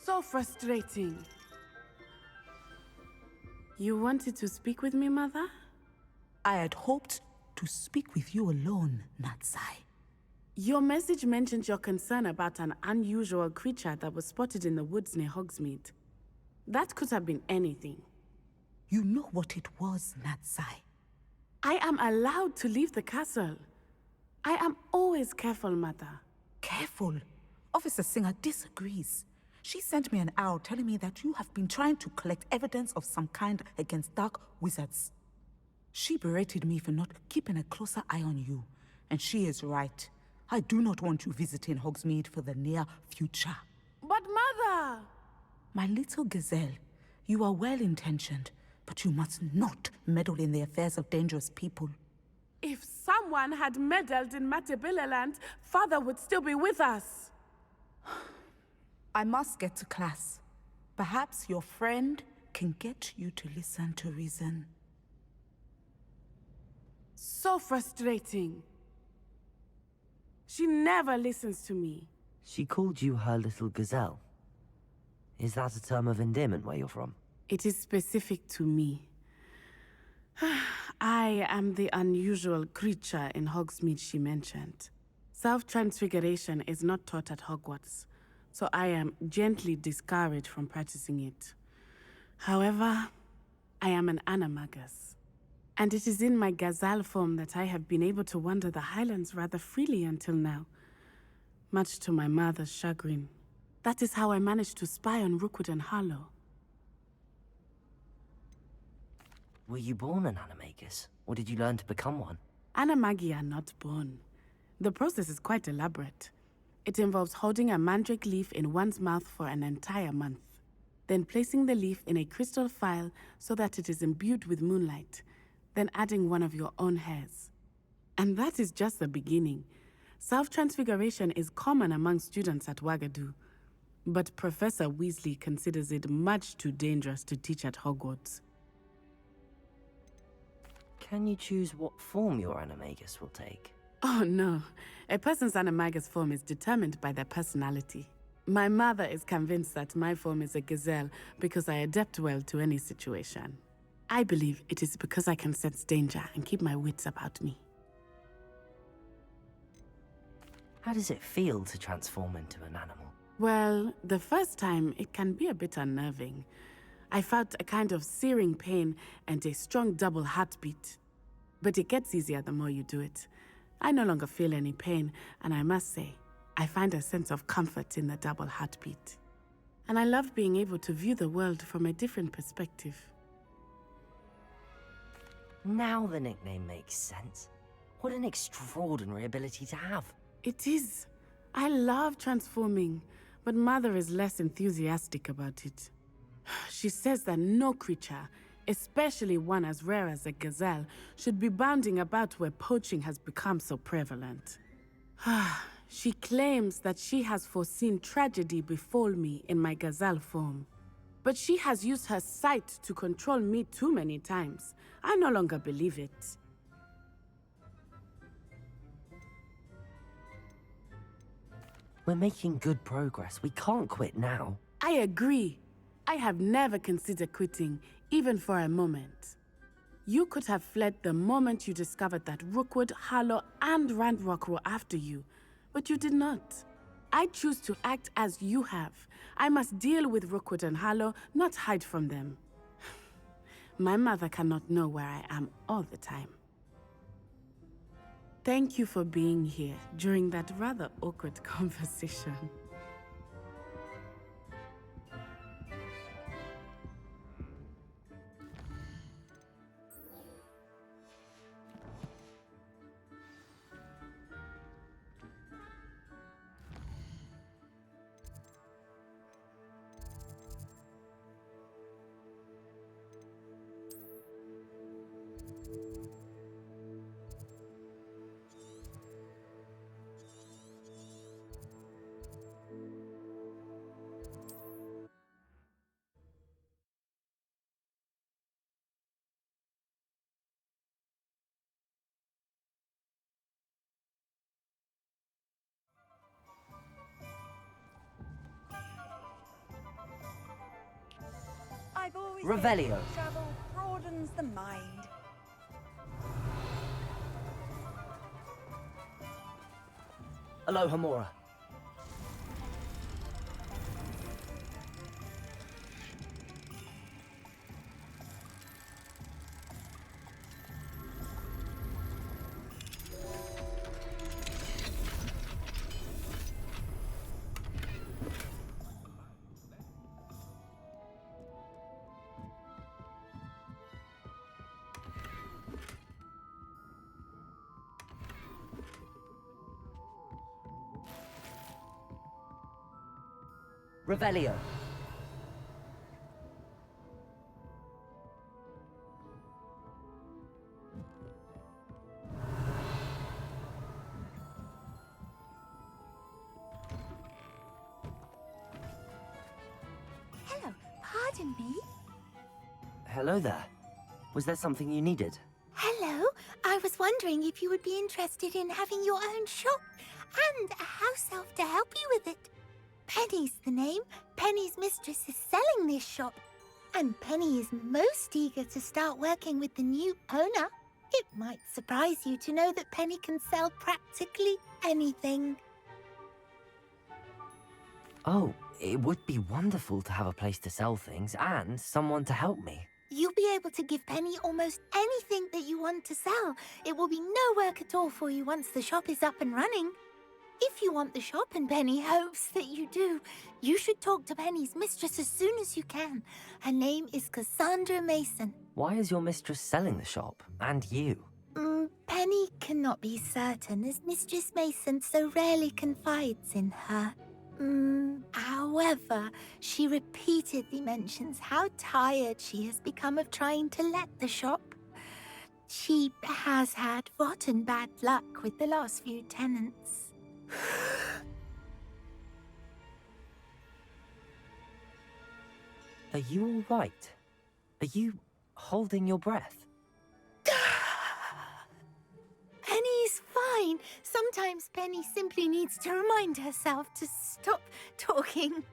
So frustrating. You wanted to speak with me, Mother? I had hoped to speak with you alone, Natsai. Your message mentioned your concern about an unusual creature that was spotted in the woods near Hogsmeade. That could have been anything. You know what it was, Natsai. I am allowed to leave the castle. I am always careful, Mother. Careful? Officer Singer disagrees. She sent me an owl telling me that you have been trying to collect evidence of some kind against dark wizards. She berated me for not keeping a closer eye on you, and she is right. I do not want you visiting Hogsmeade for the near future. But Mother! My little gazelle, you are well-intentioned, but you must not meddle in the affairs of dangerous people. If someone had meddled in Matabeleland, Father would still be with us. I must get to class. Perhaps your friend can get you to listen to reason. So frustrating. She never listens to me. She called you her little gazelle. Is that a term of endearment where you're from? It is specific to me. I am the unusual creature in Hogsmeade she mentioned. Self-transfiguration is not taught at Hogwarts, so I am gently discouraged from practicing it. However, I am an animagus, and it is in my gazelle form that I have been able to wander the Highlands rather freely until now, much to my mother's chagrin. That is how I managed to spy on Rookwood and Harlow. Were you born an animagus, or did you learn to become one? Animagi are not born. The process is quite elaborate. It involves holding a mandrake leaf in one's mouth for an entire month, then placing the leaf in a crystal phial so that it is imbued with moonlight, then adding one of your own hairs. And that is just the beginning. Self-transfiguration is common among students at Wagadu, but Professor Weasley considers it much too dangerous to teach at Hogwarts. Can you choose what form your animagus will take? Oh no, a person's animagus form is determined by their personality. My mother is convinced that my form is a gazelle because I adapt well to any situation. I believe it is because I can sense danger and keep my wits about me. How does it feel to transform into an animal? Well, the first time it can be a bit unnerving. I felt a kind of searing pain and a strong double heartbeat. But it gets easier the more you do it. I no longer feel any pain, and I must say, I find a sense of comfort in the double heartbeat. And I love being able to view the world from a different perspective. Now the nickname makes sense. What an extraordinary ability to have. It is. I love transforming, but Mother is less enthusiastic about it. She says that no creature, especially one as rare as a gazelle, should be bounding about where poaching has become so prevalent. She claims that she has foreseen tragedy befall me in my gazelle form. But she has used her sight to control me too many times. I no longer believe it. We're making good progress. We can't quit now. I agree. I have never considered quitting, even for a moment. You could have fled the moment you discovered that Rookwood, Harlow, and Ranrock were after you, but you did not. I choose to act as you have. I must deal with Rookwood and Harlow, not hide from them. My mother cannot know where I am all the time. Thank you for being here during that rather awkward conversation. I've always Revelio. said travel broadens the mind. Aloha Mora. Revelio. Hello, pardon me. Hello there. Was there something you needed? Hello, I was wondering if you would be interested in having your own shop and a house elf to help you with it. Penny's the name. Penny's mistress is selling this shop. And Penny is most eager to start working with the new owner. It might surprise you to know that Penny can sell practically anything. Oh, it would be wonderful to have a place to sell things and someone to help me. You'll be able to give Penny almost anything that you want to sell. It will be no work at all for you once the shop is up and running. If you want the shop and Penny hopes that you do, you should talk to Penny's mistress as soon as you can. Her name is Cassandra Mason. Why is your mistress selling the shop? And you? Penny cannot be certain as Mistress Mason so rarely confides in her. However, she repeatedly mentions how tired she has become of trying to let the shop. She has had rotten bad luck with the last few tenants. Are you all right? Are you holding your breath? Penny's fine. Sometimes Penny simply needs to remind herself to stop talking.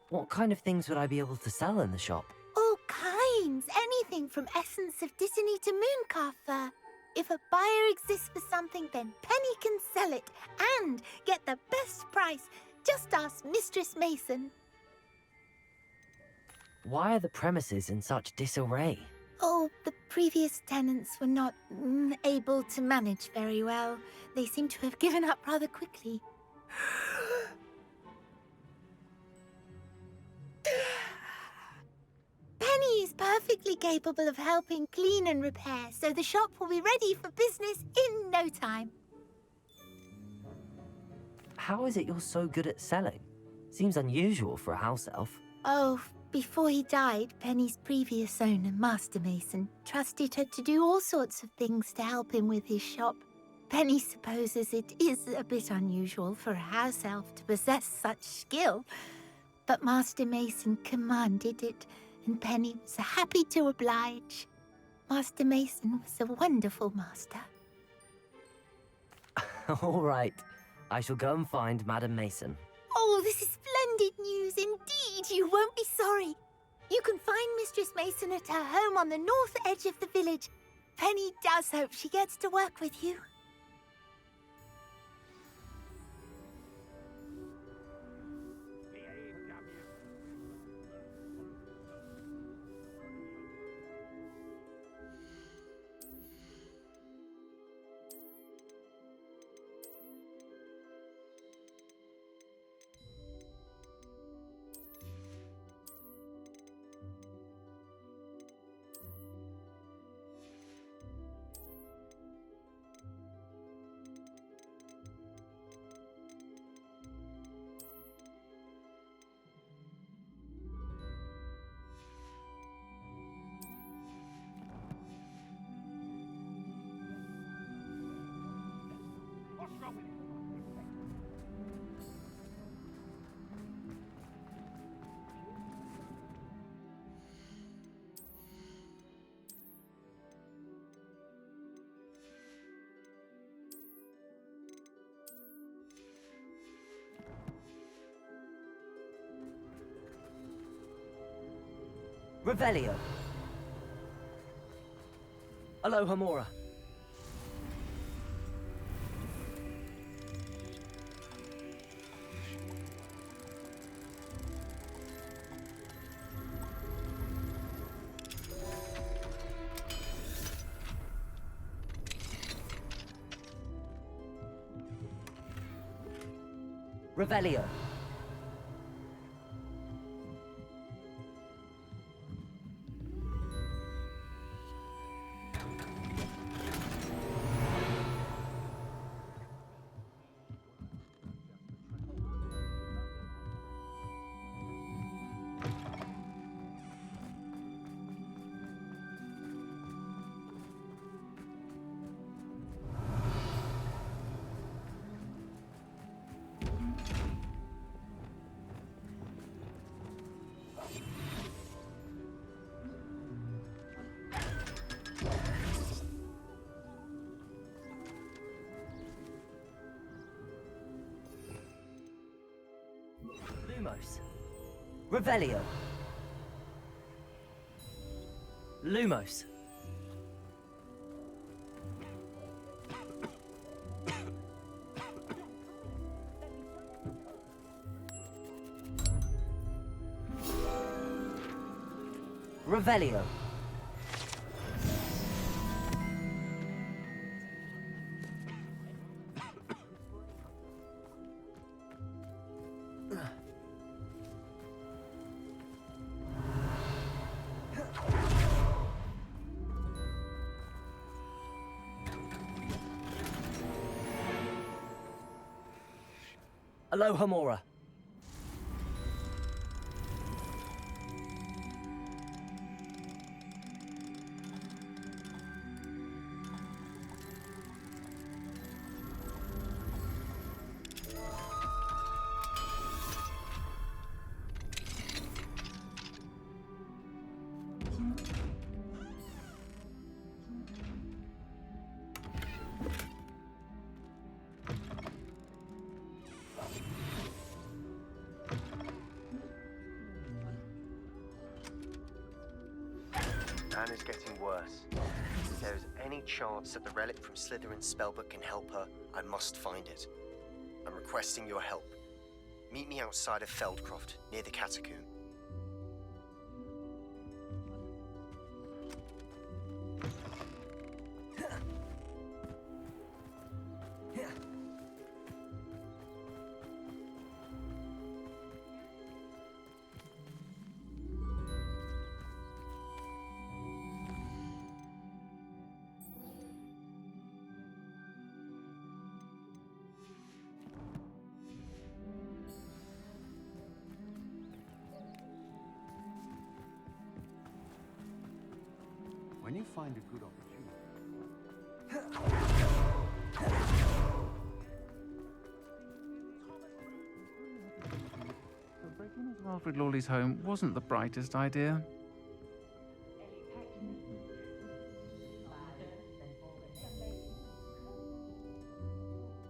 What kind of things would I be able to sell in the shop? All kinds. Anything from essence of Disney to mooncalf fur. If a buyer exists for something, then Penny can sell it and get the best price. Just ask Mistress Mason. Why are the premises in such disarray? Oh, the previous tenants were not able to manage very well. They seem to have given up rather quickly. Penny is perfectly capable of helping clean and repair, so the shop will be ready for business in no time. How is it you're so good at selling? Seems unusual for a house elf. Oh, before he died, Penny's previous owner, Master Mason, trusted her to do all sorts of things to help him with his shop. Penny supposes it is a bit unusual for a house elf to possess such skill, but Master Mason commanded it, and Penny was happy to oblige. Master Mason was a wonderful master. All right. I shall go and find Madam Mason. Oh, this is splendid news indeed. You won't be sorry. You can find Mistress Mason at her home on the north edge of the village. Penny does hope she gets to work with you. Revelio. Alohomora. Revelio. Lumos. Revelio. Lumos. Revelio. Alohomora. Anna's getting worse. If there is any chance that the relic from Slytherin's spellbook can help her, I must find it. I'm requesting your help. Meet me outside of Feldcroft, near the catacomb. When you find a good opportunity. So breaking into Alfred Lawley's home wasn't the brightest idea.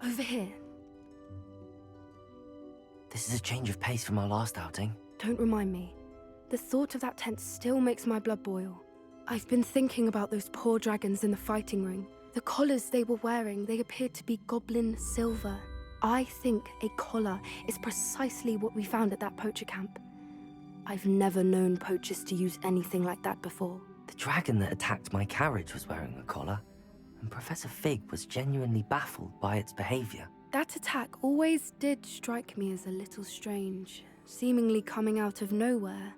Over here. This is a change of pace from our last outing. Don't remind me. The thought of that tent still makes my blood boil. I've been thinking about those poor dragons in the fighting ring. The collars they were wearing, they appeared to be goblin silver. I think a collar is precisely what we found at that poacher camp. I've never known poachers to use anything like that before. The dragon that attacked my carriage was wearing a collar, and Professor Fig was genuinely baffled by its behavior. That attack always did strike me as a little strange, seemingly coming out of nowhere.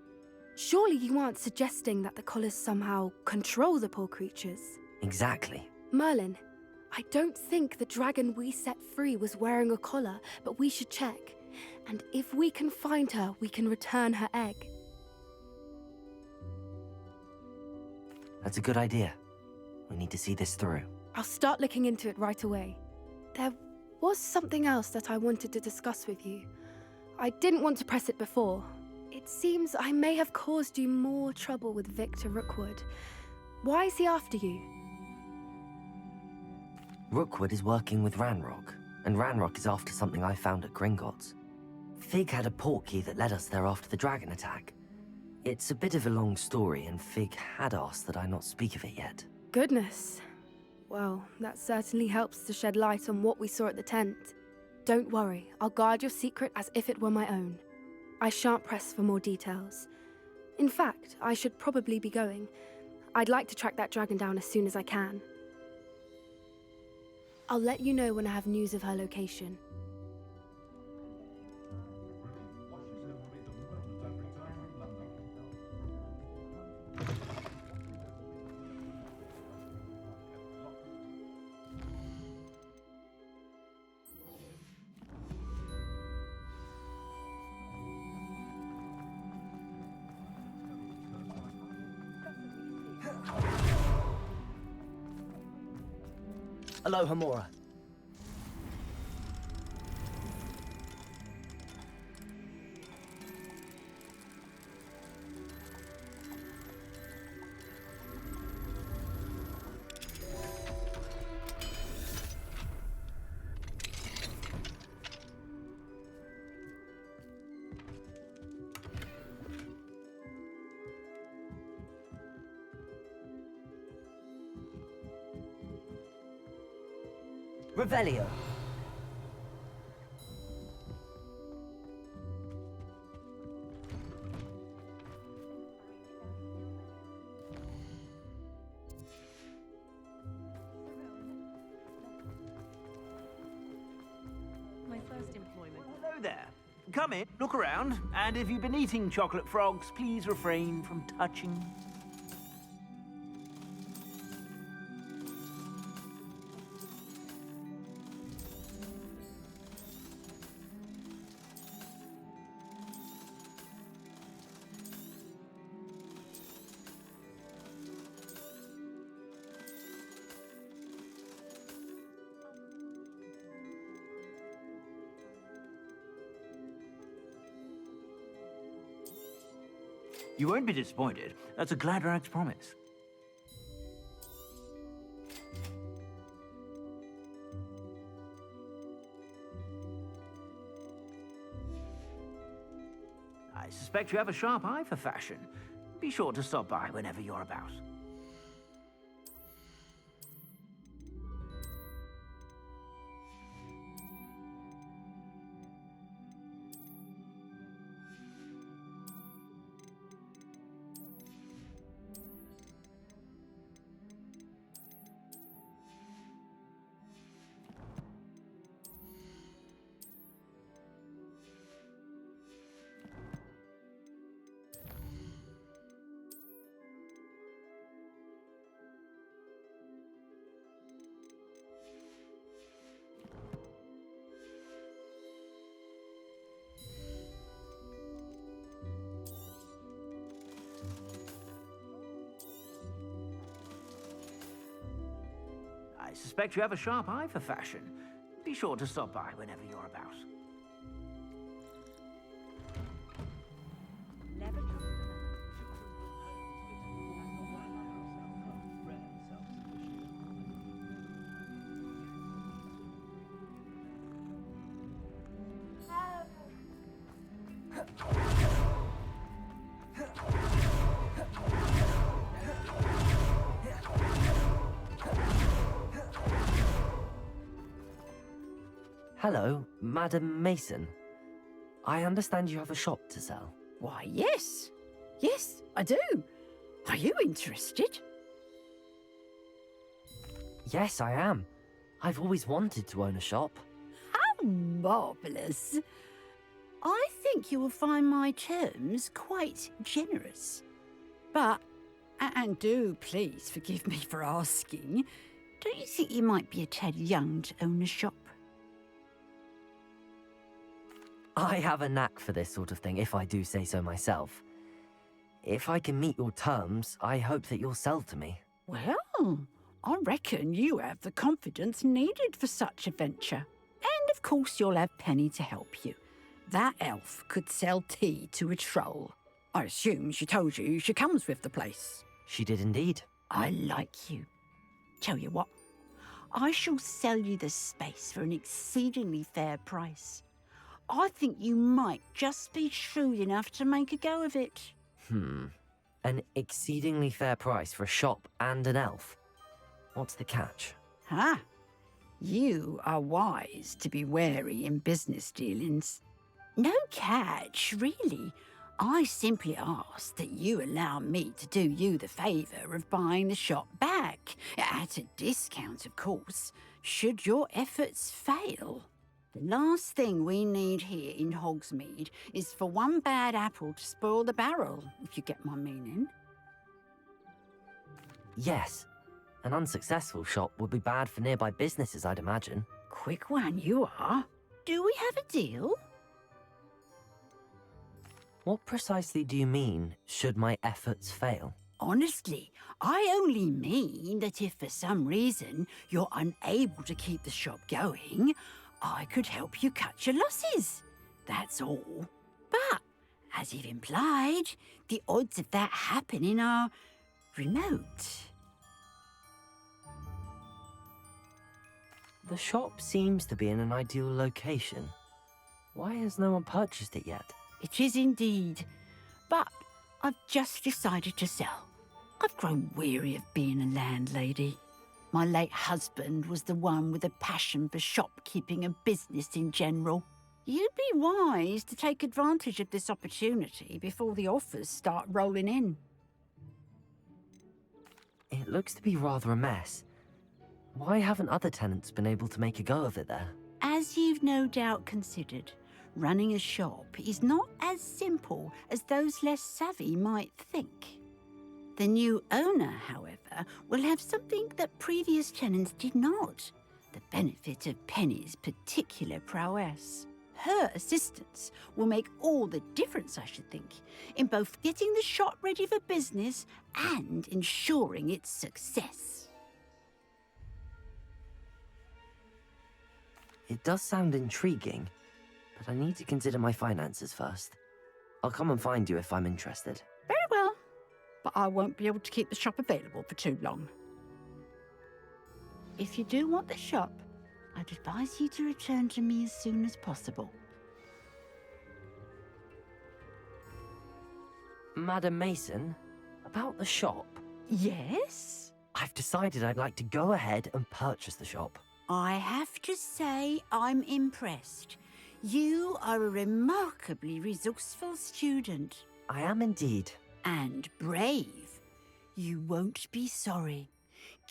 Surely you aren't suggesting that the collars somehow control the poor creatures? Exactly. Merlin, I don't think the dragon we set free was wearing a collar, but we should check. And if we can find her, we can return her egg. That's a good idea. We need to see this through. I'll start looking into it right away. There was something else that I wanted to discuss with you. I didn't want to press it before. It seems I may have caused you more trouble with Victor Rukwood. Why is he after you? Rookwood is working with Ranrock, and Ranrock is after something I found at Gringotts. Fig had a portkey that led us there after the dragon attack. It's a bit of a long story, and Fig had asked that I not speak of it yet. Goodness. Well, that certainly helps to shed light on what we saw at the tent. Don't worry, I'll guard your secret as if it were my own. I shan't press for more details. In fact, I should probably be going. I'd like to track that dragon down as soon as I can. I'll let you know when I have news of her location. Aloha, Mora. Revelio. My first employment. Hello there. Come in, look around, and if you've been eating chocolate frogs, please refrain from touching. You won't be disappointed. That's a Gladrag's promise. I suspect you have a sharp eye for fashion. Be sure to stop by whenever you're about. I suspect you have a sharp eye for fashion. Be sure to stop by whenever you're about. Hello, Madam Mason. I understand you have a shop to sell. Why, yes. Yes, I do. Are you interested? Yes, I am. I've always wanted to own a shop. How marvellous. I think you will find my terms quite generous. But, and do please forgive me for asking, don't you think you might be a tad young to own a shop? I have a knack for this sort of thing, if I do say so myself. If I can meet your terms, I hope that you'll sell to me. Well, I reckon you have the confidence needed for such a venture. And of course you'll have Penny to help you. That elf could sell tea to a troll. I assume she told you she comes with the place. She did indeed. I like you. Tell you what, I shall sell you the space for an exceedingly fair price. I think you might just be shrewd enough to make a go of it. An exceedingly fair price for a shop and an elf. What's the catch? Huh? You are wise to be wary in business dealings. No catch, really. I simply ask that you allow me to do you the favour of buying the shop back, at a discount, of course, should your efforts fail. The last thing we need here in Hogsmeade is for one bad apple to spoil the barrel, if you get my meaning. Yes. An unsuccessful shop would be bad for nearby businesses, I'd imagine. Quick one you are. Do we have a deal? What precisely do you mean, should my efforts fail? Honestly, I only mean that if for some reason you're unable to keep the shop going, I could help you cut your losses. That's all. But, as you've implied, the odds of that happening are remote. The shop seems to be in an ideal location. Why has no one purchased it yet? It is indeed. But I've just decided to sell. I've grown weary of being a landlady. My late husband was the one with a passion for shopkeeping and business in general. You'd be wise to take advantage of this opportunity before the offers start rolling in. It looks to be rather a mess. Why haven't other tenants been able to make a go of it there? As you've no doubt considered, running a shop is not as simple as those less savvy might think. The new owner, however, will have something that previous tenants did not, the benefit of Penny's particular prowess. Her assistance will make all the difference, I should think, in both getting the shop ready for business and ensuring its success. It does sound intriguing, but I need to consider my finances first. I'll come and find you if I'm interested. Very well, but I won't be able to keep the shop available for too long. If you do want the shop, I'd advise you to return to me as soon as possible. Madam Mason, about the shop. Yes? I've decided I'd like to go ahead and purchase the shop. I have to say I'm impressed. You are a remarkably resourceful student. I am indeed. And brave. You won't be sorry.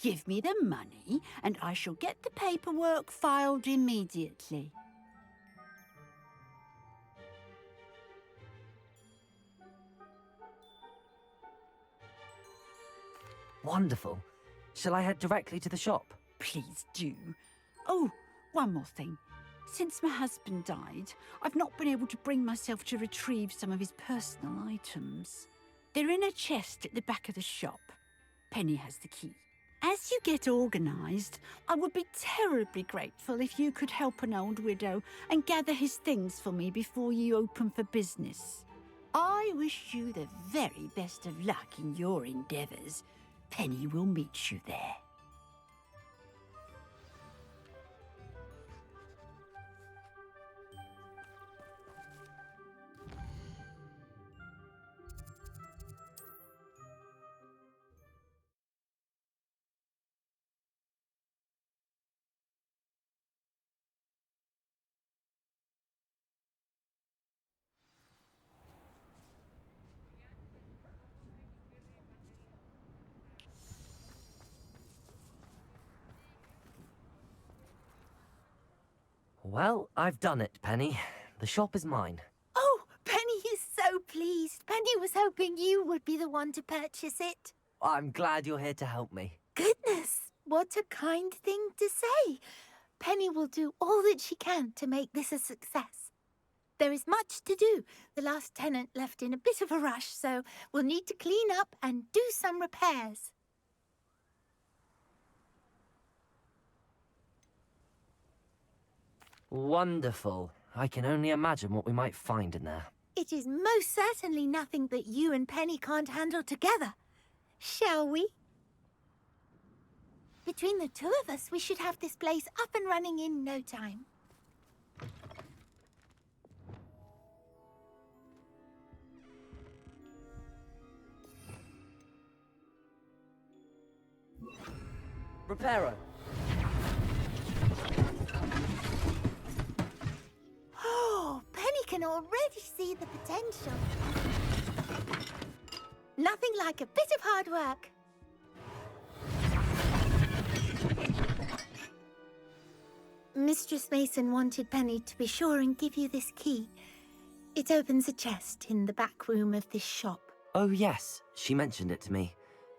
Give me the money, and I shall get the paperwork filed immediately. Wonderful. Shall I head directly to the shop? Please do. Oh, one more thing. Since my husband died, I've not been able to bring myself to retrieve some of his personal items. They're in a chest at the back of the shop. Penny has the key. As you get organised, I would be terribly grateful if you could help an old widow and gather his things for me before you open for business. I wish you the very best of luck in your endeavours. Penny will meet you there. Well, I've done it, Penny. The shop is mine. Oh, Penny is so pleased. Penny was hoping you would be the one to purchase it. I'm glad you're here to help me. Goodness, what a kind thing to say. Penny will do all that she can to make this a success. There is much to do. The last tenant left in a bit of a rush, so we'll need to clean up and do some repairs. Wonderful. I can only imagine what we might find in there. It is most certainly nothing that you and Penny can't handle together. Shall we? Between the two of us, we should have this place up and running in no time. Reparo. Oh, Penny can already see the potential. Nothing like a bit of hard work. Mistress Mason wanted Penny to be sure and give you this key. It opens a chest in the back room of this shop. Oh yes, she mentioned it to me.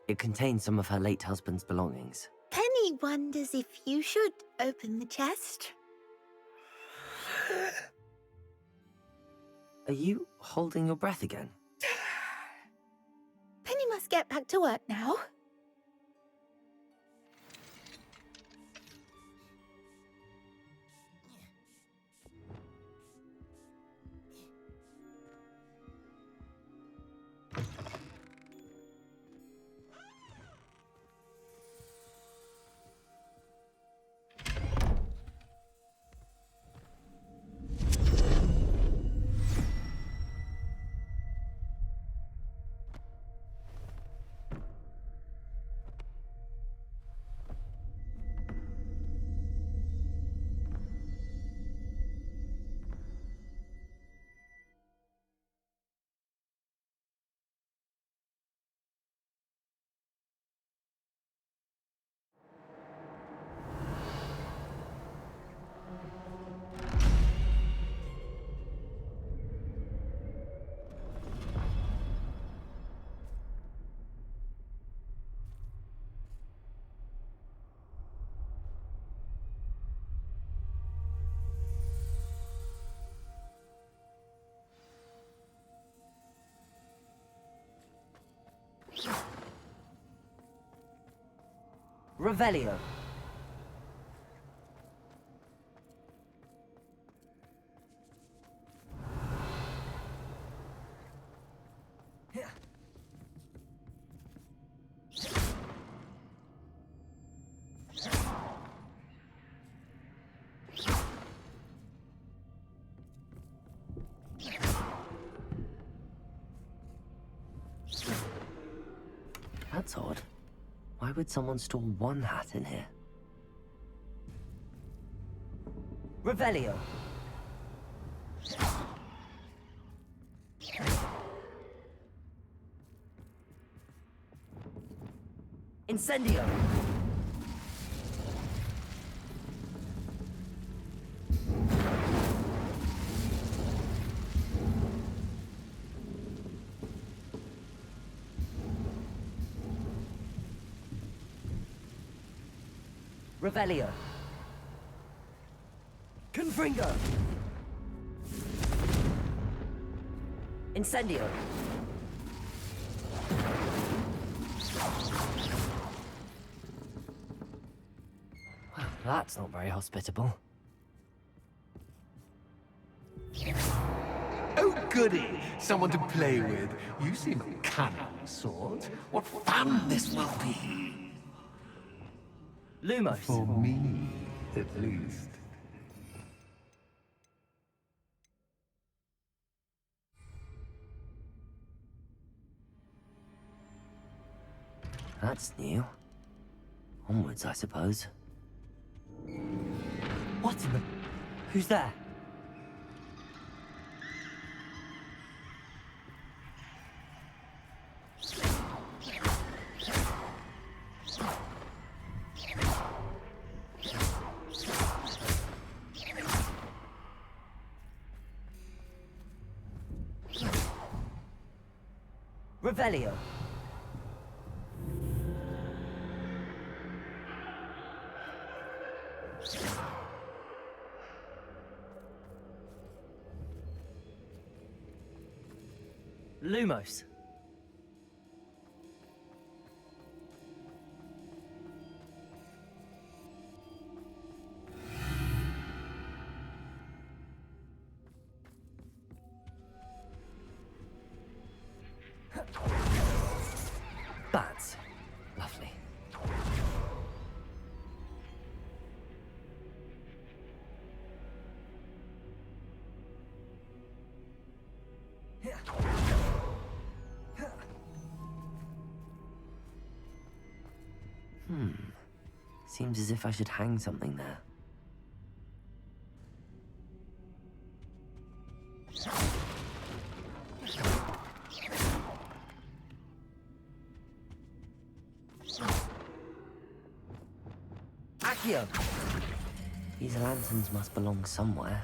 It contains some of her late husband's belongings. Penny wonders if you should open the chest. Are you holding your breath again? Penny must get back to work now. Revelio. That's odd. Why would someone store one hat in here? Revelio. Incendio. Revelio. Confringo. Incendio. Well, that's not very hospitable. Oh, goody! Someone to play with. You seem a cunning sort. What fun this will be! Lumos. For me, at least. That's new. Onwards, I suppose. What in the... Who's there? Revelio. Lumos. Bats. Lovely. Seems as if I should hang something there. Accio! These lanterns must belong somewhere.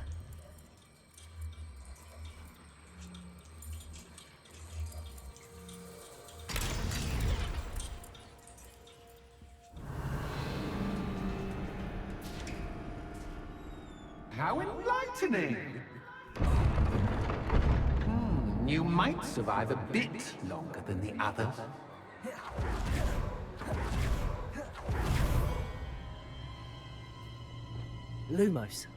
How enlightening! You might survive a bit longer than the others. Lumos.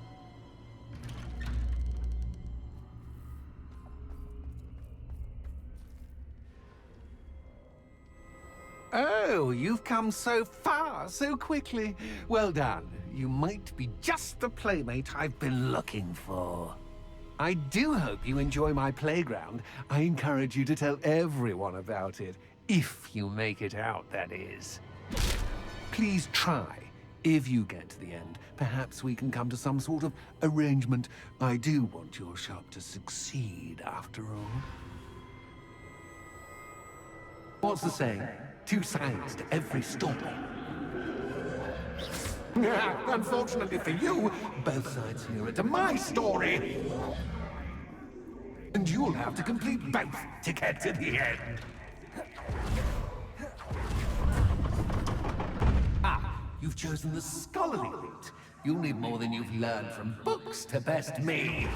Oh, you've come so far, so quickly. Well done. You might be just the playmate I've been looking for. I do hope you enjoy my playground. I encourage you to tell everyone about it. If you make it out, that is. Please try. If you get to the end, perhaps we can come to some sort of arrangement. I do want your shop to succeed, after all. What's the saying? Two sides to every story. Unfortunately for you, both sides here are to my story. And you'll have to complete both to get to the end. You've chosen the scholarly route. You'll need more than you've learned from books to best me.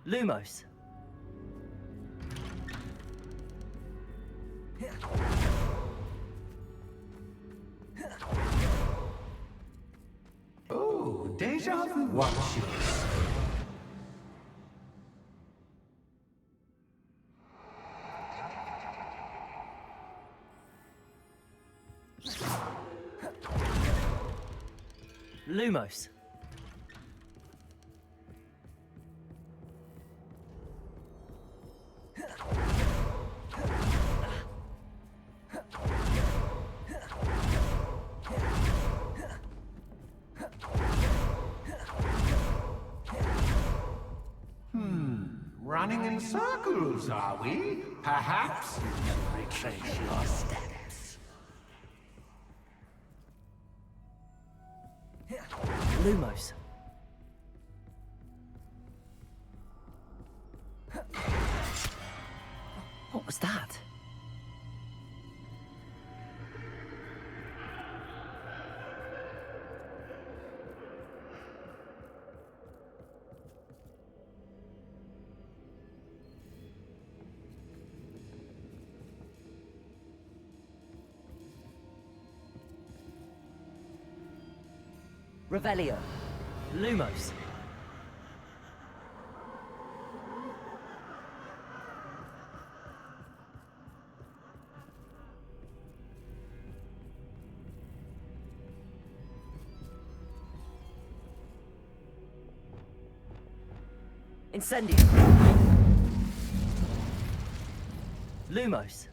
Lumos. Oh, deja vu watches. Lumos. Running in circles, are we? Perhaps you should retrace your steps. Lumos. What was that? Revelio. Lumos. Incendio. Lumos.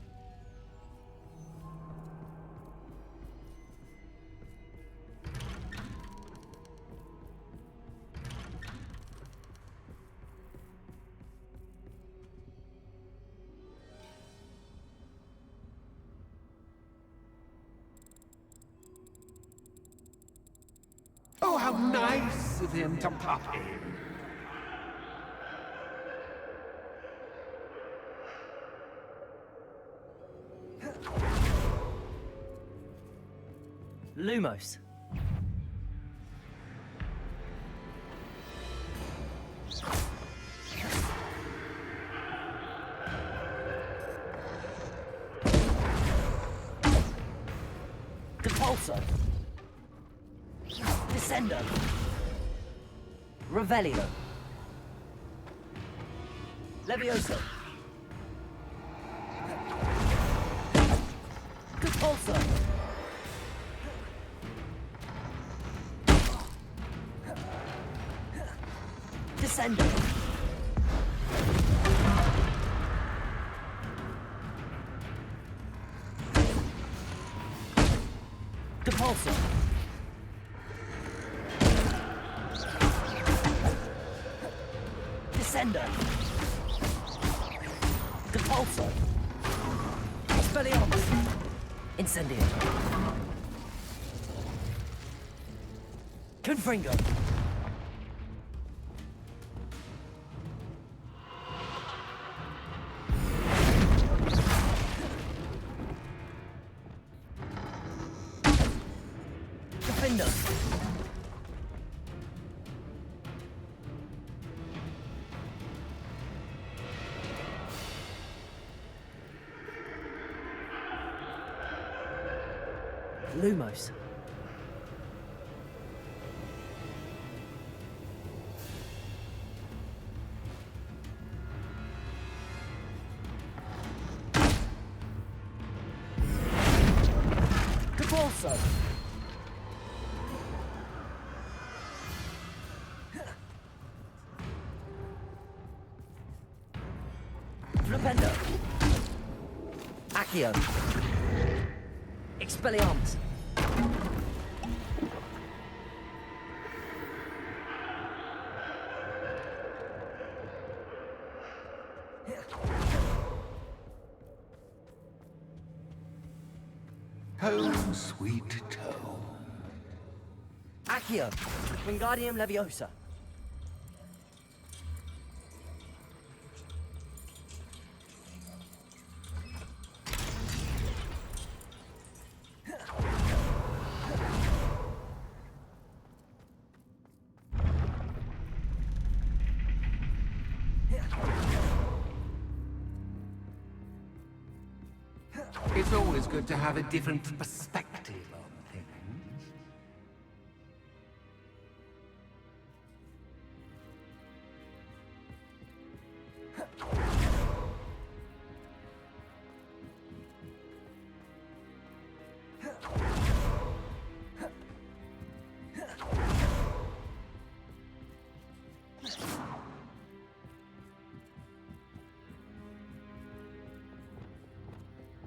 Oh, how nice of him to pop in. Lumos. Depulso. Descendo. Revelio. Levioso. Repulsor! Descender! Depulsor! Descender! Depulsor! Expelliarmus! Incendio! Confringo! Defender! Lumos. Cabalso. Flipendo. Accio. Expelliarmus. Home, sweet home. Accio. Wingardium Leviosa. It's always good to have a different perspective on things.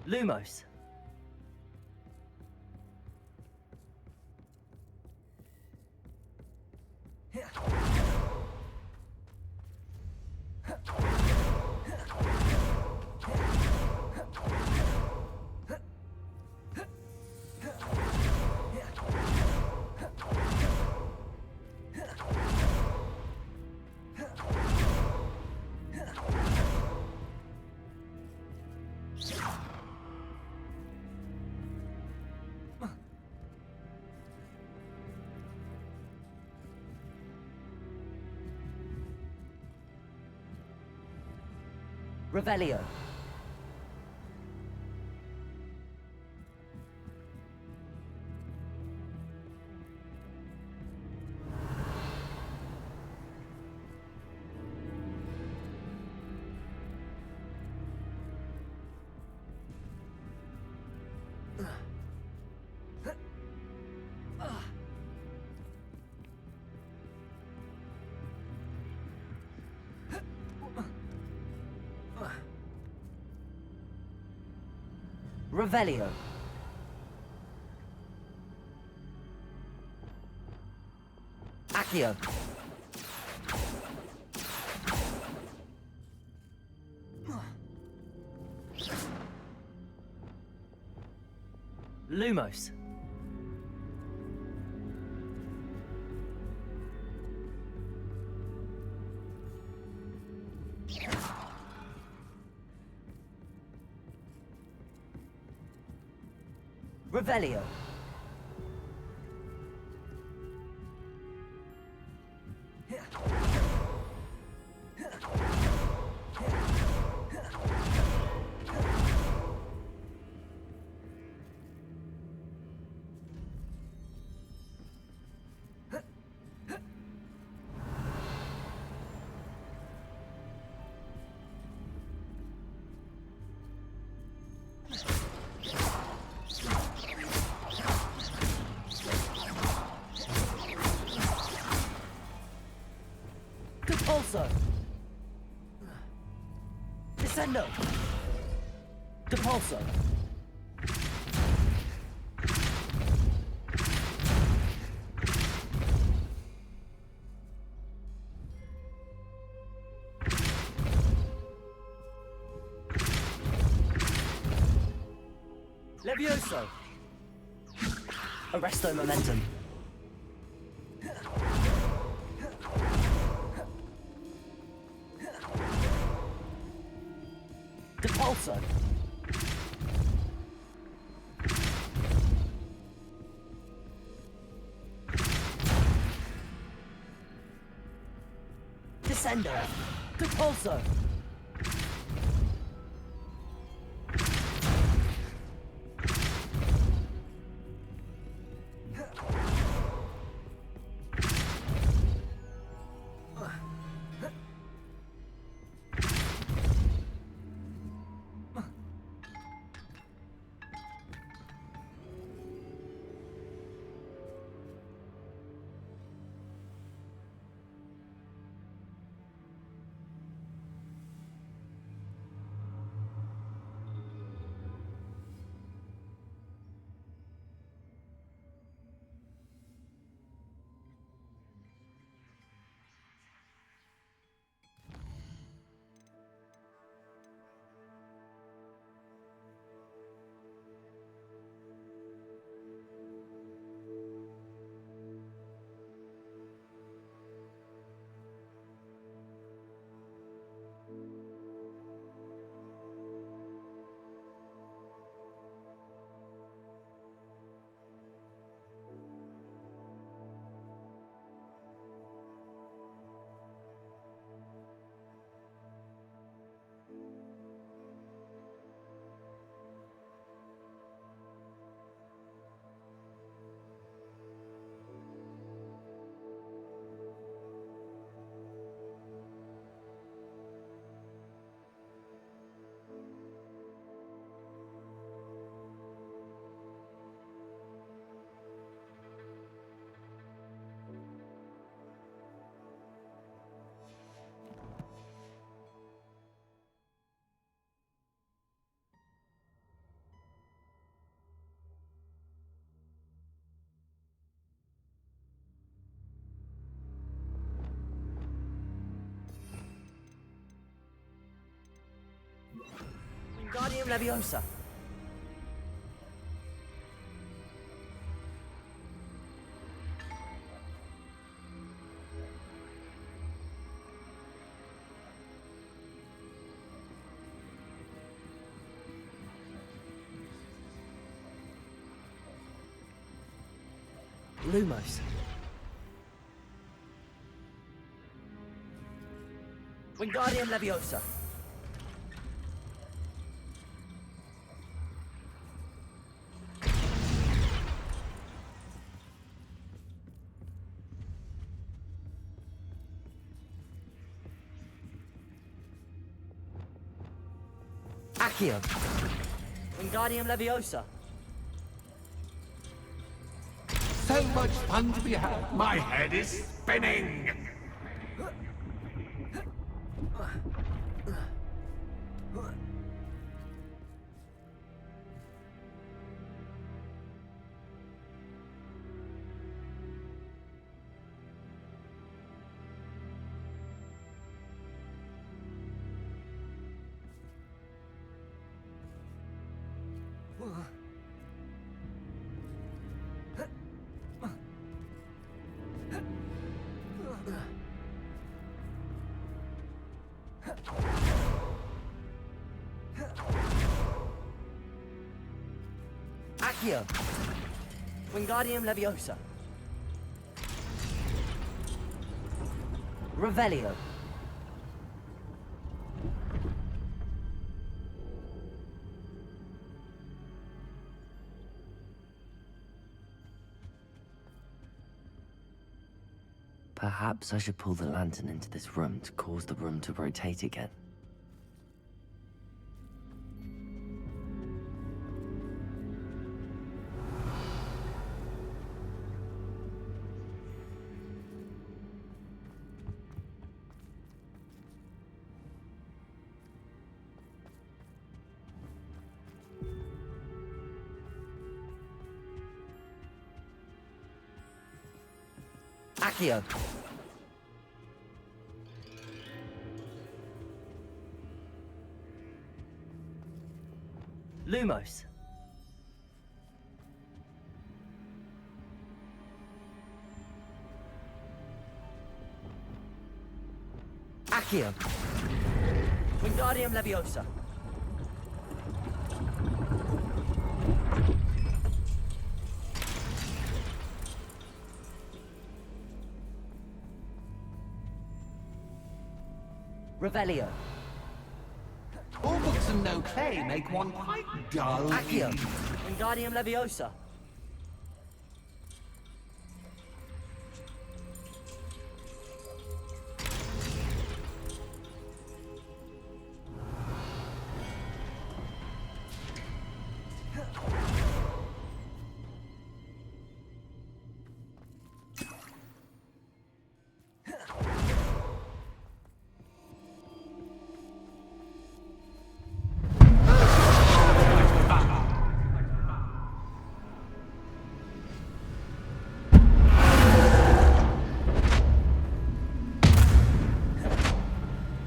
Lumos. Revelio. Revelio. Accio. Lumos. Revelio. Depulso! Descendo! Depulso! Levioso! Arresto momentum. Depulso! Descendo! Depulso! Wingardium Leviosa! Lumos. Wingardium Leviosa. Accio. Wingardium Leviosa. So much fun to be had. My head is spinning. Accio. Wingardium Leviosa. Revelio. Perhaps I should pull the lantern into this room to cause the room to rotate again. Accio. Lumos. Accio. Wingardium Leviosa. Revelio. All books and no play make one quite dull. Accio. Wingardium Leviosa.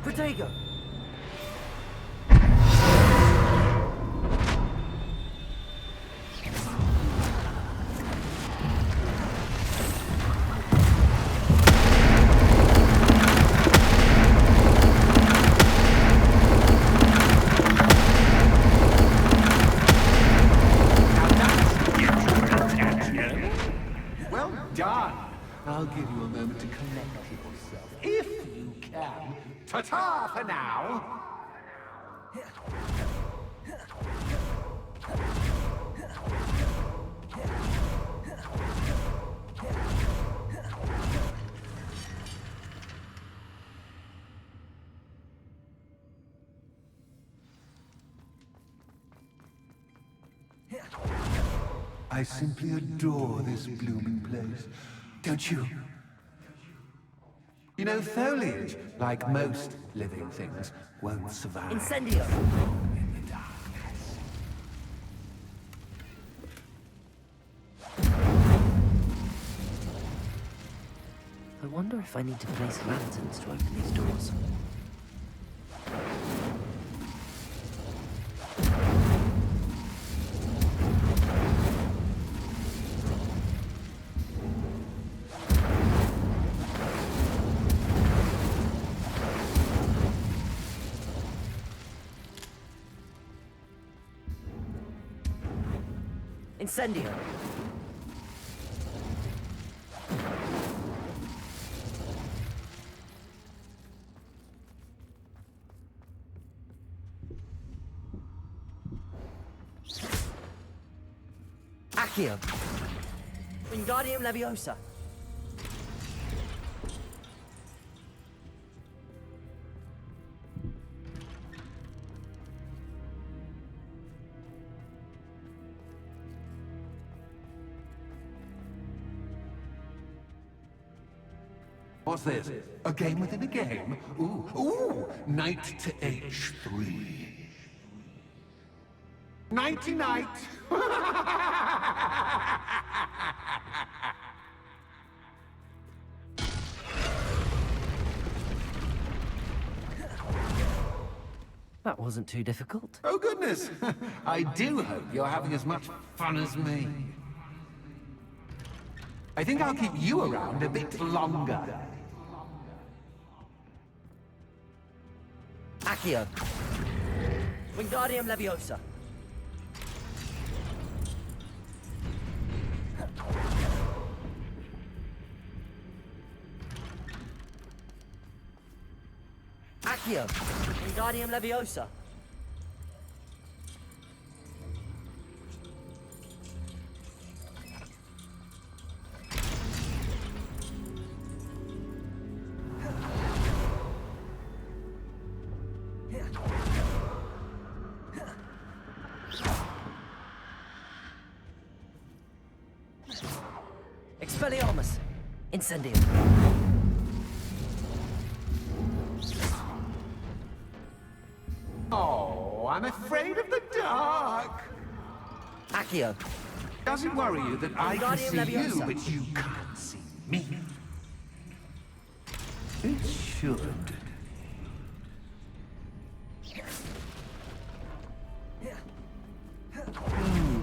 Protego. Well done. I'll give you a moment to collect yourself, if you can. Ta-ta for now! I simply adore this blooming place, don't you? You know, foliage, like most living things, won't survive. Incendio. In the darkness. I wonder if I need to place lanterns to open these doors. Incendio. Accio. Wingardium Leviosa. What's this? A game within a game? Ooh, knight to H3. Nighty-night! That wasn't too difficult. Oh goodness! I do hope you're having as much fun as me. I think I'll keep you around a bit longer. Accio. Wingardium Leviosa. Accio. Wingardium Leviosa. Expelliarmus. Incendium. Oh, I'm afraid of the dark. Accio. Does it worry you that I can Wingardium see you, Leviosa. but you can't see me? It should.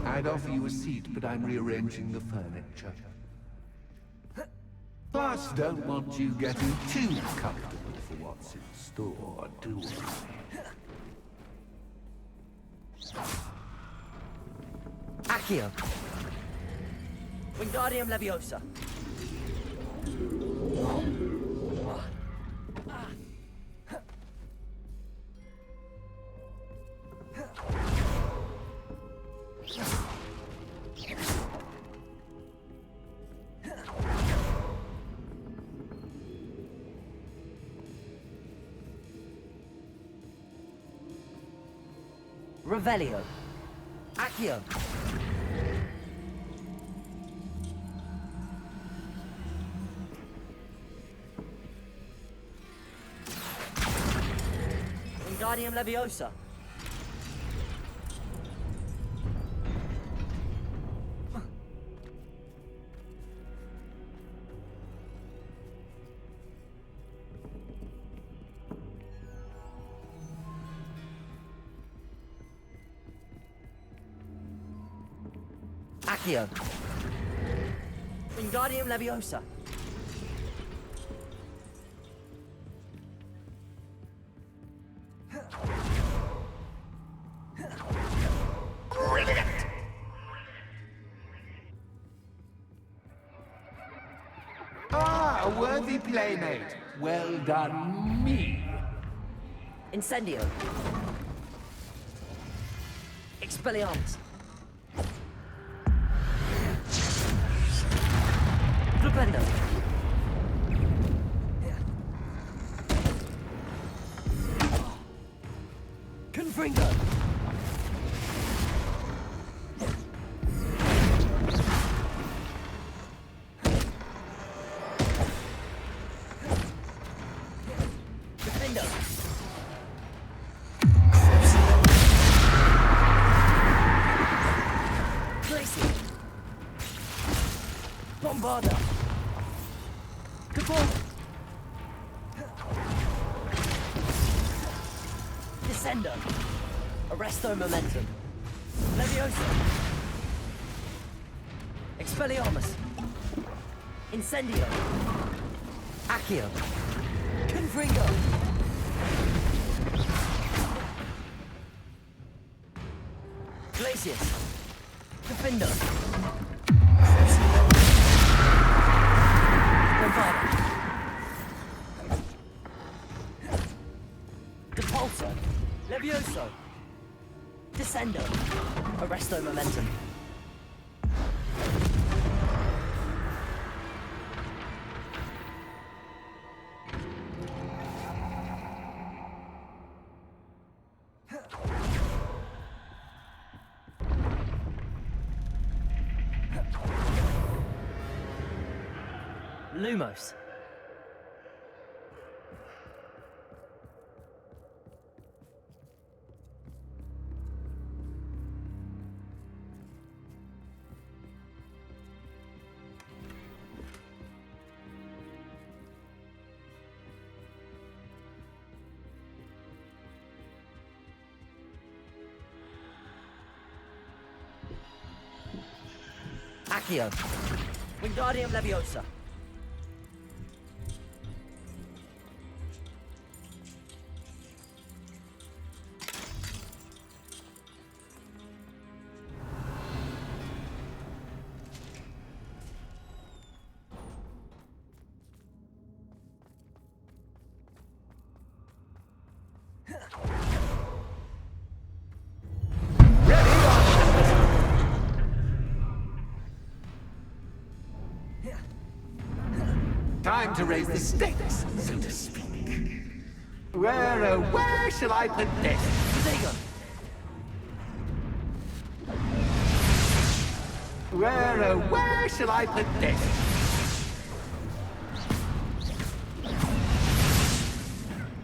I'd offer you a seat, but I'm rearranging the furniture. Plus, don't want you getting too comfortable for what's in store, do I? Accio. Wingardium Leviosa. Revelio. Accio. Wingardium Leviosa. Accio. Wingardium Leviosa. Brilliant! Ah, a worthy playmate. Well done, me. Incendio. Expelliarmus. Flipendo. Confringo. Defendo. Glacier. Bombarda. Capote. Descendo. Arresto momentum. Leviosa. Expelliarmus. Incendio. Accio. Confringo. Glacius. Defendo. Bombarda. Depulso. Levioso. Descendo. Arresto momentum. Lumos. Accio. Wingardium Leviosa. Time to raise the stakes, so to speak. Where shall I put this? Diego. Where shall I put this?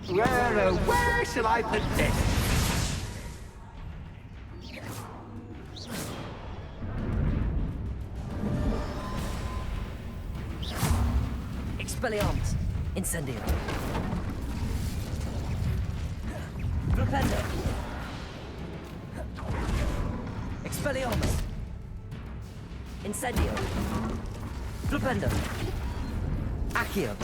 Where shall I put this? Expelliarmus. Incendio. Flipendo. Expelliarmus. Incendio. Flipendo. Accio.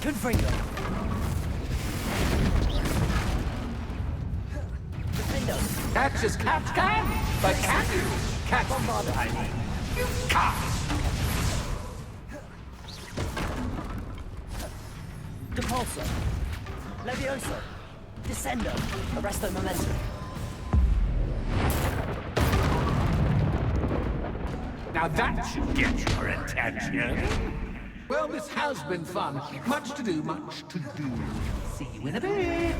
Confringo. Defendo. Catch as cat can, but can you catch Bombarda. I mean, you can't. Depulso. Levioso. Descendo. Arresto momentum. Now that should get your attention. Well, this has been fun. Much to do, much to do. See you in a bit.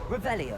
Revelio.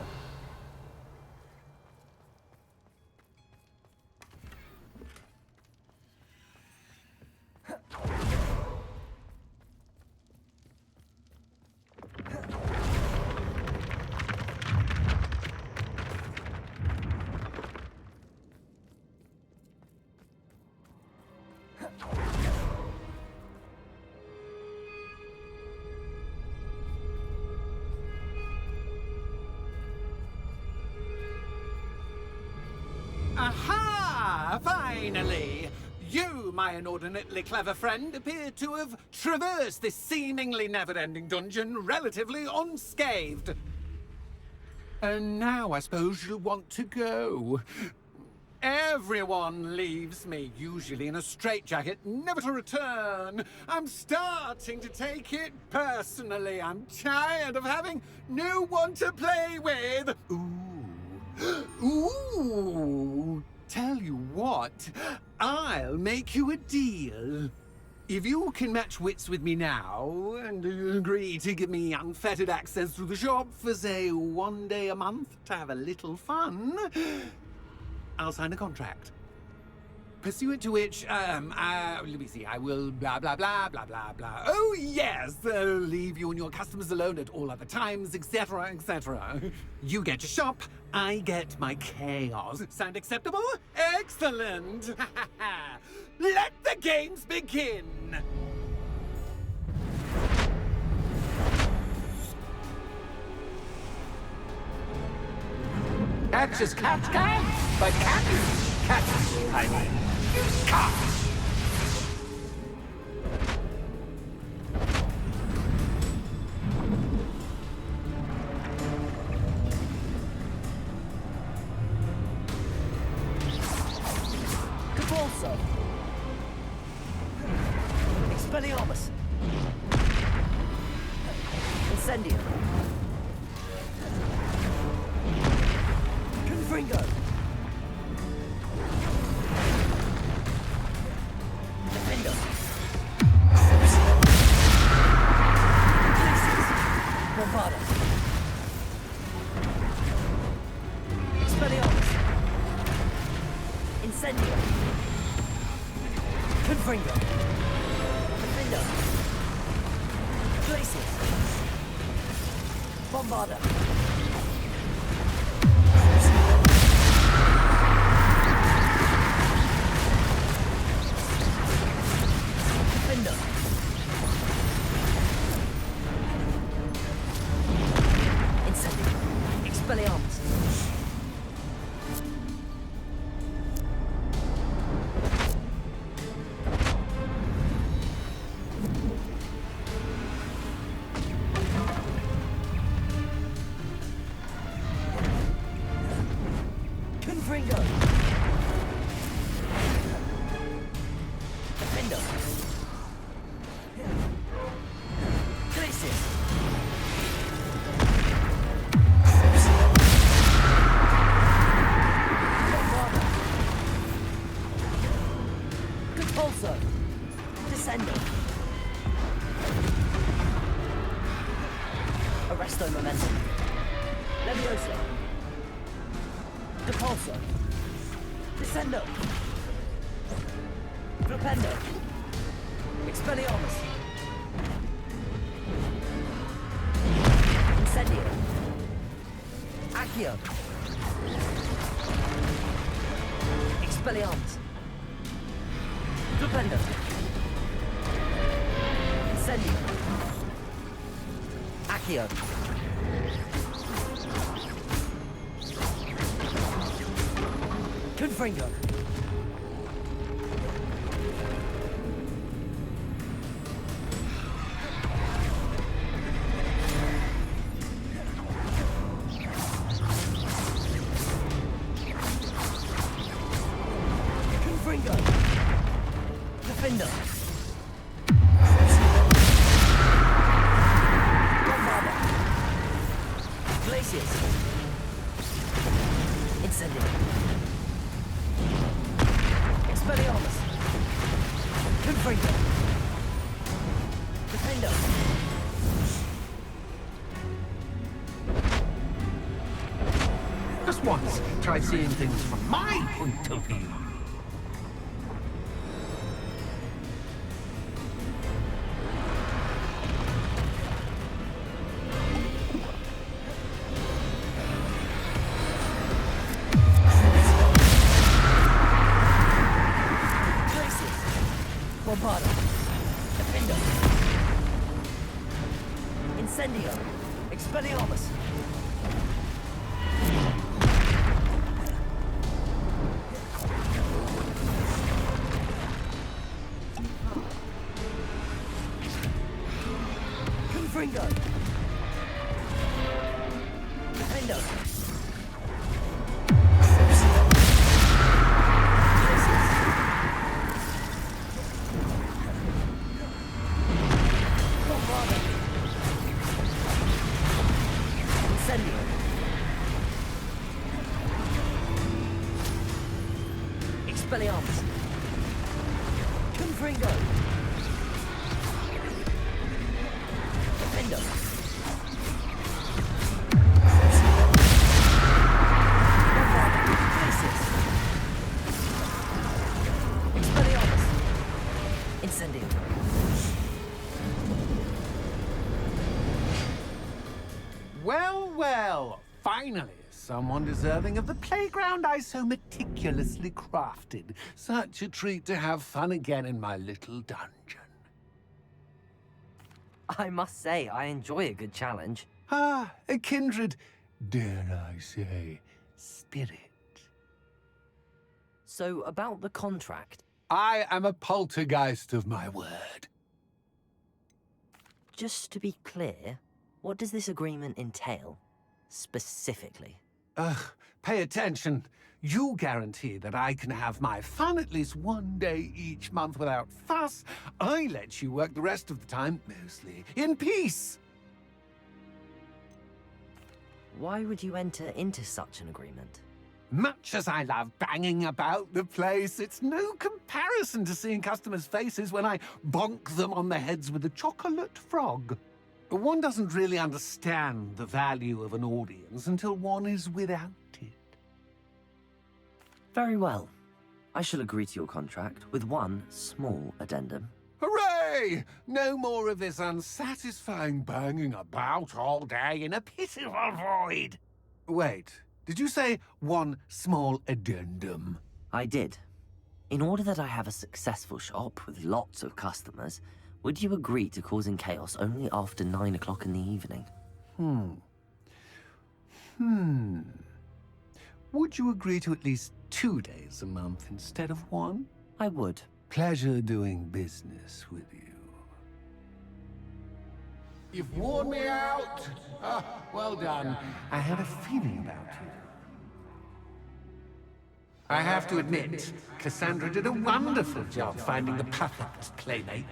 Aha! Finally! You, my inordinately clever friend, appear to have traversed this seemingly never-ending dungeon relatively unscathed. And now I suppose you'll want to go. Everyone leaves me, usually in a straitjacket, never to return. I'm starting to take it personally. I'm tired of having no one to play with. Ooh, tell you what, I'll make you a deal. If you can match wits with me now, and agree to give me unfettered access through the shop for, say, 1 day a month to have a little fun, I'll sign a contract. Pursuant to which, let me see, I will blah, blah, blah, blah, blah, blah. Oh, yes, leave you and your customers alone at all other times, etc., etc. You get your shop, I get my chaos. Sound acceptable? Excellent! Let the games begin! Catch as cat can, but can you catch? I mean, you can't. Depulso. Expelliarmus. Incendio. Confringo. Defendo. Bombarda. Expelliarmus. Incendio. Confringo. Defendo. Glacius. Bombarda. Defendo. Incendio. Expelliarmus. Confringo. Defendo. Glacius. Bombarda. Depulso. Descendo. Arresto momentum. Levioso. Depulso. Descendo. Flipendo. Expelliarmus. Incendio. Accio. Expelliarmus. Flipendo. Incendio. Accio. Confringo. Confringo. Defender. Bombada. Glaciers. Incendio. Expelliarmus. Confringo. Defender. Just once, try seeing things from my point of view. Bombada. Defender. Incendio. Expelliarmus. Confringo. Defender. Expelliarmus. Confringo. Defender. Glaciers. Expelliarmus. Incendio. Well, well, finally, someone deserving of the playground I so meticulously crafted. Such a treat to have fun again in my little dungeon. I must say, I enjoy a good challenge. Ah, a kindred, dare I say, spirit. So, about the contract. I am a poltergeist of my word. Just to be clear, what does this agreement entail, specifically? Ugh, pay attention. You guarantee that I can have my fun at least one day each month without fuss. I let you work the rest of the time, mostly in peace. Why would you enter into such an agreement? Much as I love banging about the place, it's no comparison to seeing customers' faces when I bonk them on the heads with a chocolate frog. One doesn't really understand the value of an audience until one is without it. Very well. I shall agree to your contract with one small addendum. Hooray! No more of this unsatisfying banging about all day in a pitiful void. Wait, did you say one small addendum? I did. In order that I have a successful shop with lots of customers, would you agree to causing chaos only after 9 o'clock in the evening? Would you agree to at least 2 days a month instead of one? I would. Pleasure doing business with you. You've worn me out. Ah, well done. I had a feeling about you. I have to admit, Cassandra did a wonderful job finding the perfect playmate.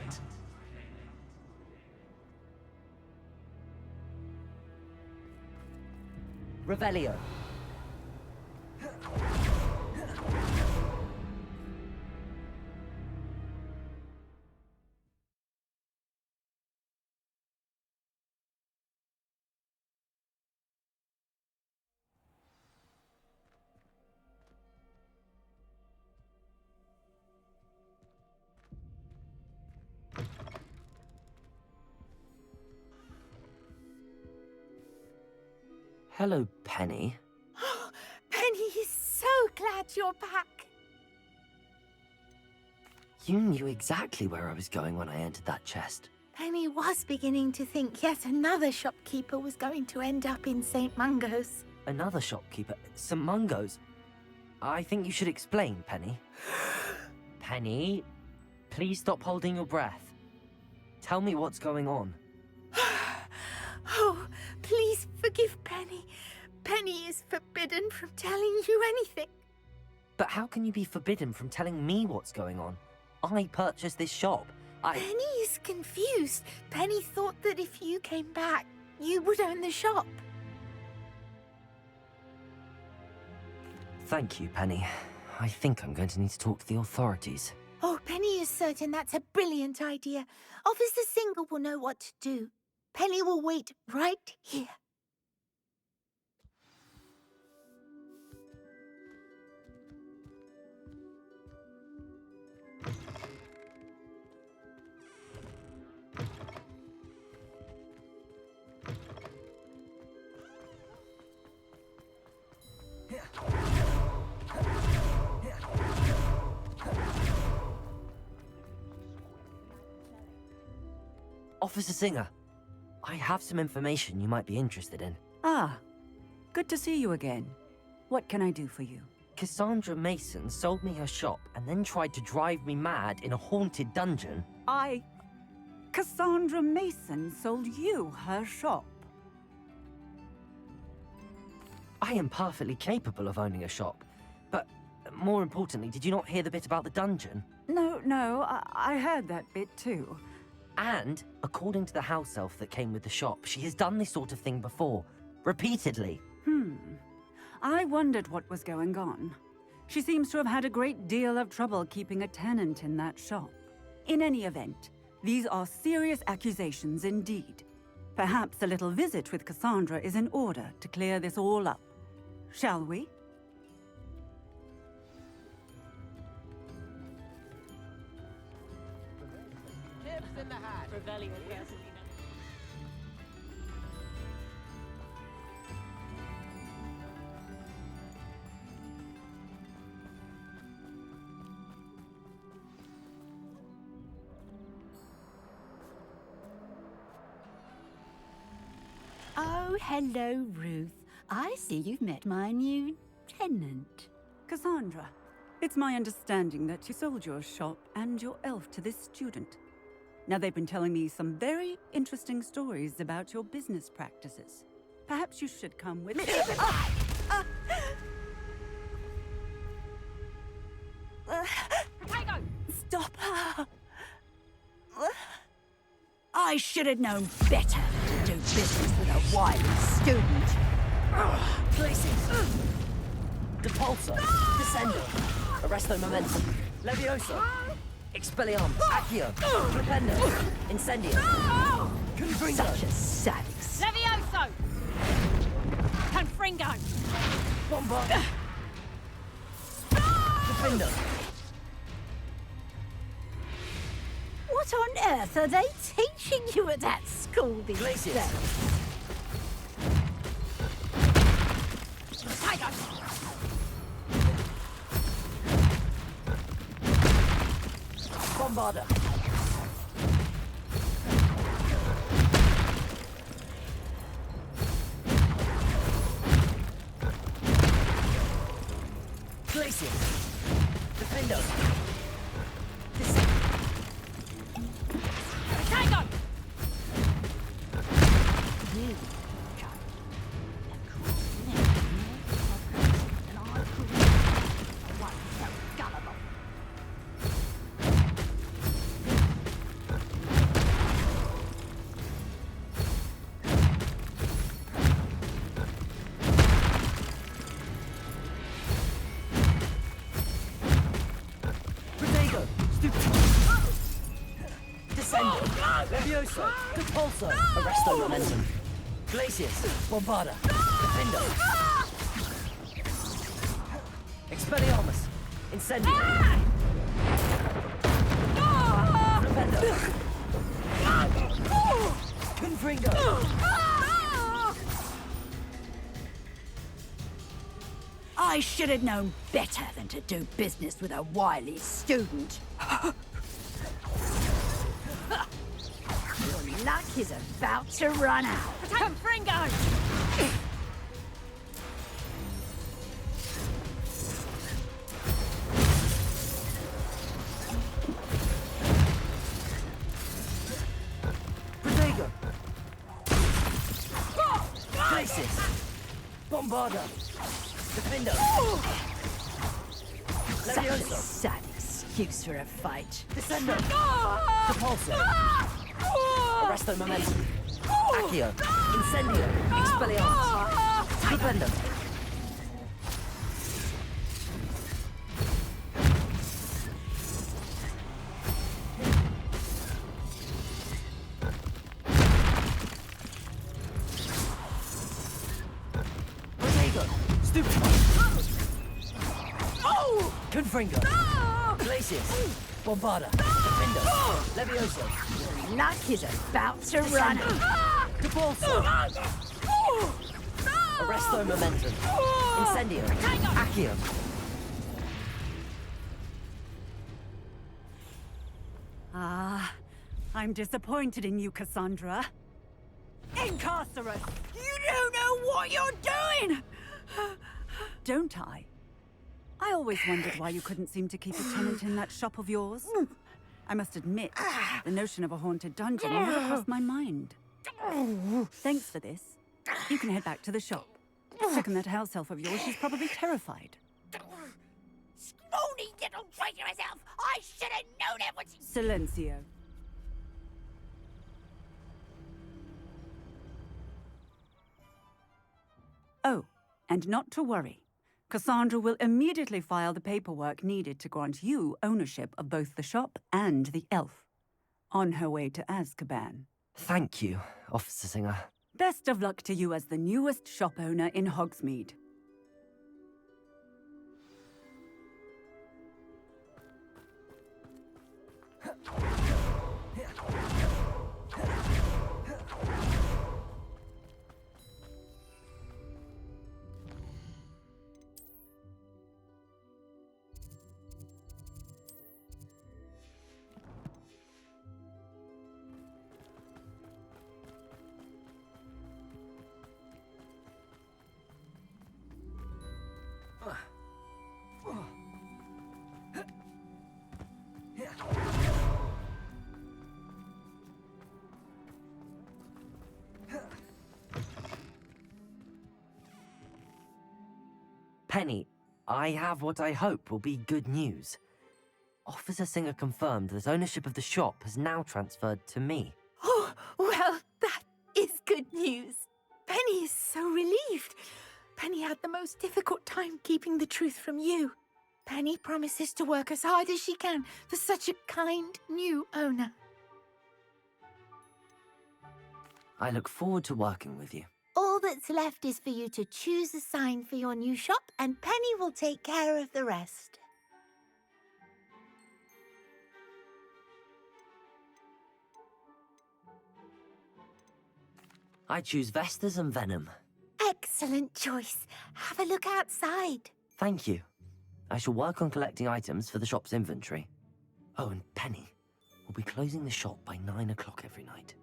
Revelio. Hello, Penny. Penny is so glad you're back. You knew exactly where I was going when I entered that chest. Penny was beginning to think yet another shopkeeper was going to end up in St. Mungo's. Another shopkeeper? St. Mungo's? I think you should explain, Penny. Penny, please stop holding your breath. Tell me what's going on. Oh, please forgive Penny. Penny is forbidden from telling you anything. But how can you be forbidden from telling me what's going on? I purchased this shop. Penny is confused. Penny thought that if you came back, you would own the shop. Thank you, Penny. I think I'm going to need to talk to the authorities. Oh, Penny is certain that's a brilliant idea. Officer Single will know what to do. Penny will wait right here. Officer Singer, I have some information you might be interested in. Ah, good to see you again. What can I do for you? Cassandra Mason sold me her shop and then tried to drive me mad in a haunted dungeon. Cassandra Mason sold you her shop? I am perfectly capable of owning a shop, but more importantly, did you not hear the bit about the dungeon? No, I heard that bit too. And, according to the house elf that came with the shop, she has done this sort of thing before. Repeatedly. I wondered what was going on. She seems to have had a great deal of trouble keeping a tenant in that shop. In any event, these are serious accusations indeed. Perhaps a little visit with Cassandra is in order to clear this all up. Shall we? In the hat. Revelio personally. Oh, hello, Ruth. I see you've met my new tenant. Cassandra, it's my understanding that you sold your shop and your elf to this student. Now, they've been telling me some very interesting stories about your business practices. Perhaps you should come with me. Stop her! I should have known better to do business with a wily student. Places. Depulso. Descendo. Arresto Momentum. Levioso. Expelliarmus. Accio. Propendo. Incendio. Confringo. Such a sadist. Levioso! Confringo! Bombard. Defendo. What on earth are they teaching you at that school these Glacius. days? Bombarder. Glacius. Defendo. Tango! You, child, have crossed an enemy of hers, and I couldn't be one so gullible. Protego. Descendo. Levioso. Depulso. Arresto Momentum. Glacius. Bombarda. Defendo. Expelliarmus. Incendio. Propendo. Confringo. I should have known better than to do business with a wily student. Your luck is about to run out. Come, Fringo! Protego! Places! Bombarda! Defender! Such a Levioso! sad excuse for a fight. Descendo! Depulso! Arresto Momentum! Accio! Incendio! Expelliarmus! Stupendo! Protego! Stupefy! Confringo! Glacius! Bombarda! Defendo! Levioso! Luck is about to run out. Depulso! Arresto Momentum! Incendio! Accio! Ah, I'm disappointed in you, Cassandra. Incarcerate! You don't know what you're doing! Don't I? I always wondered why you couldn't seem to keep a tenant in that shop of yours. I must admit, the notion of a haunted dungeon never crossed my mind. Thanks for this. You can head back to the shop. Second that house elf of yours, she's probably terrified. Scrawny little traitorous elf! I should have known it was... Silencio. Oh, and not to worry. Cassandra will immediately file the paperwork needed to grant you ownership of both the shop and the elf. On her way to Azkaban. Thank you, Officer Singer. Best of luck to you as the newest shop owner in Hogsmeade. Penny, I have what I hope will be good news. Officer Singer confirmed that ownership of the shop has now transferred to me. Oh, well, that is good news. Penny is so relieved. Penny had the most difficult time keeping the truth from you. Penny promises to work as hard as she can for such a kind new owner. I look forward to working with you. All that's left is for you to choose a sign for your new shop, and Penny will take care of the rest. I choose Vestas and Venom. Excellent choice. Have a look outside. Thank you. I shall work on collecting items for the shop's inventory. Oh, and Penny, we'll be closing the shop by 9 o'clock every night.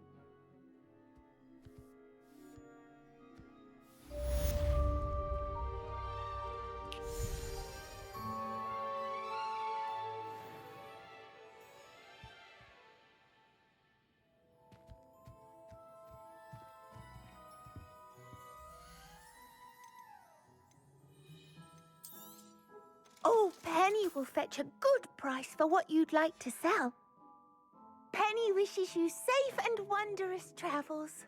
Oh, Penny will fetch a good price for what you'd like to sell. Penny wishes you safe and wondrous travels.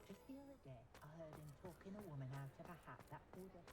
Just the other day, I heard him talking a woman out of a hat that pulled up.